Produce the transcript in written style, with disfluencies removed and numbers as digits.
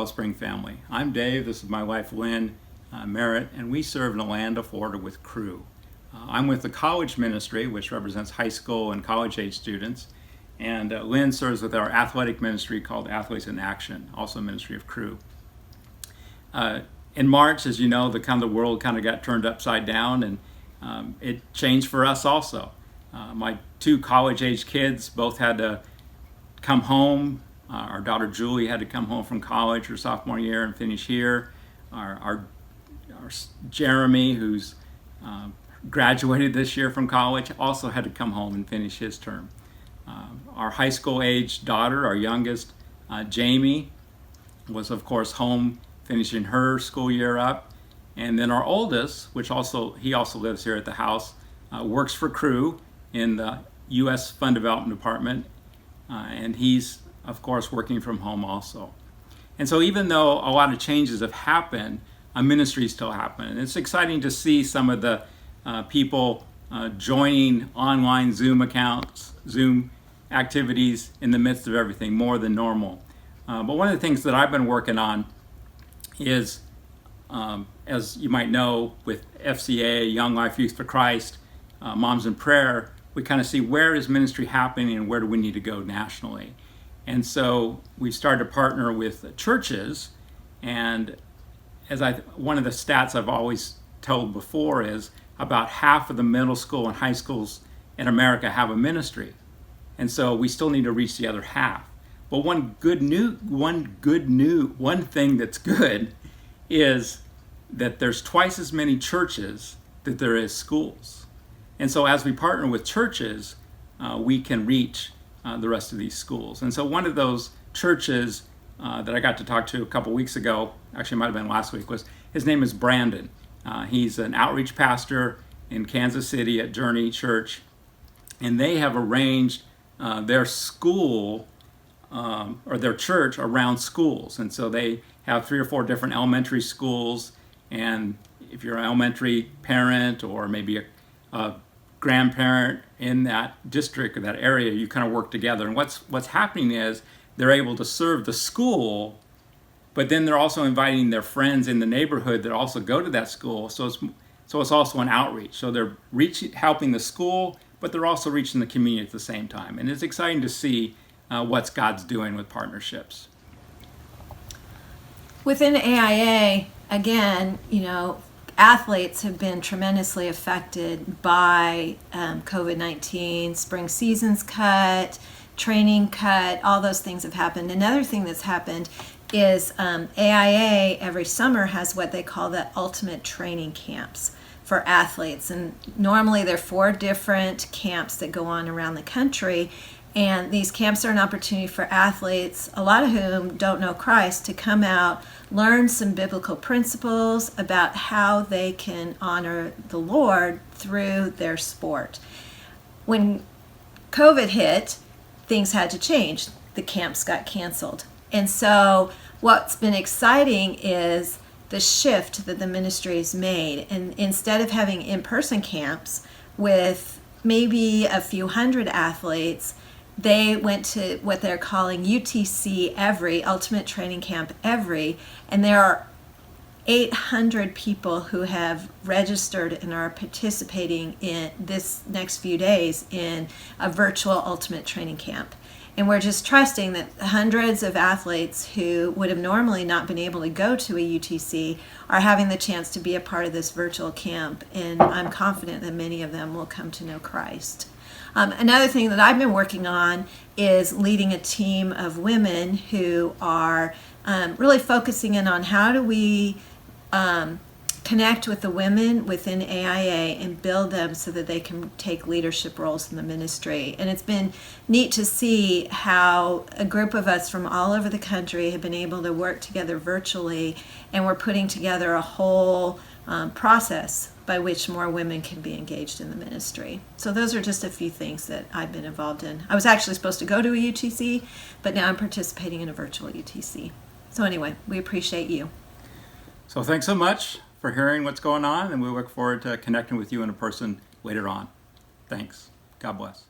Wellspring family. I'm Dave, this is my wife Lynn Merritt, and we serve in the land of Florida with Cru. I'm with the college ministry, which represents high school and college age students, and Lynn serves with our athletic ministry called Athletes in Action, also a ministry of Cru. In March, as you know, the world kind of got turned upside down, and it changed for us also. My two college-age kids both had to come home. Our daughter Julie had to come home from college her sophomore year and finish here. Our Jeremy, who's graduated this year from college, also had to come home and finish his term. Our high school age daughter, our youngest, Jamie, was of course home finishing her school year up. And then our oldest, he also lives here at the house, works for Cru in the U.S. Fund Development Department, and he's of course working from home also. And so even though a lot of changes have happened, a ministry still happen. And it's exciting to see some of the people joining online Zoom accounts, Zoom activities in the midst of everything, more than normal. But one of the things that I've been working on is, as you might know, with FCA, Young Life Youth for Christ, Moms in Prayer, we kind of see where is ministry happening and where do we need to go nationally. And so we've started to partner with churches, and one of the stats I've always told before is about half of the middle school and high schools in America have a ministry. And so we still need to reach the other half. But one thing that's good is that there's twice as many churches that there is schools. And so as we partner with churches, we can reach the rest of these schools. And so one of those churches that I got to talk to a couple weeks ago, actually it might have been last week, his name is Brandon. He's an outreach pastor in Kansas City at Journey Church, and they have arranged their school or their church around schools. And so they have 3 or 4 different elementary schools, and if you're an elementary parent or maybe a grandparent in that district or that area, you kind of work together. And what's happening is they're able to serve the school, but then they're also inviting their friends in the neighborhood that also go to that school. So it's also an outreach. So they're helping the school, but they're also reaching the community at the same time. And it's exciting to see what God's doing with partnerships. Within AIA, again, athletes have been tremendously affected by COVID-19. Spring seasons cut, training cut, all those things have happened. Another thing that's happened is AIA every summer has what they call the ultimate training camps for athletes. And normally there are 4 different camps that go on around the country. And these camps are an opportunity for athletes, a lot of whom don't know Christ, to come out, learn some biblical principles about how they can honor the Lord through their sport. When COVID hit, things had to change. The camps got canceled. And so what's been exciting is the shift that the ministry has made. And instead of having in-person camps with maybe a few hundred athletes, they went to what they're calling UTC Every, Ultimate Training Camp Every, and there are 800 people who have registered and are participating in this next few days in a virtual Ultimate Training Camp. And we're just trusting that hundreds of athletes who would have normally not been able to go to a UTC are having the chance to be a part of this virtual camp, and I'm confident that many of them will come to know Christ. Another thing that I've been working on is leading a team of women who are really focusing in on how do we connect with the women within AIA and build them so that they can take leadership roles in the ministry. And it's been neat to see how a group of us from all over the country have been able to work together virtually, and we're putting together a whole process by which more women can be engaged in the ministry. So those are just a few things that I've been involved in. I was actually supposed to go to a UTC, but now I'm participating in a virtual UTC. So anyway, we appreciate you. So thanks so much for hearing what's going on, and we look forward to connecting with you in person later on. Thanks. God bless.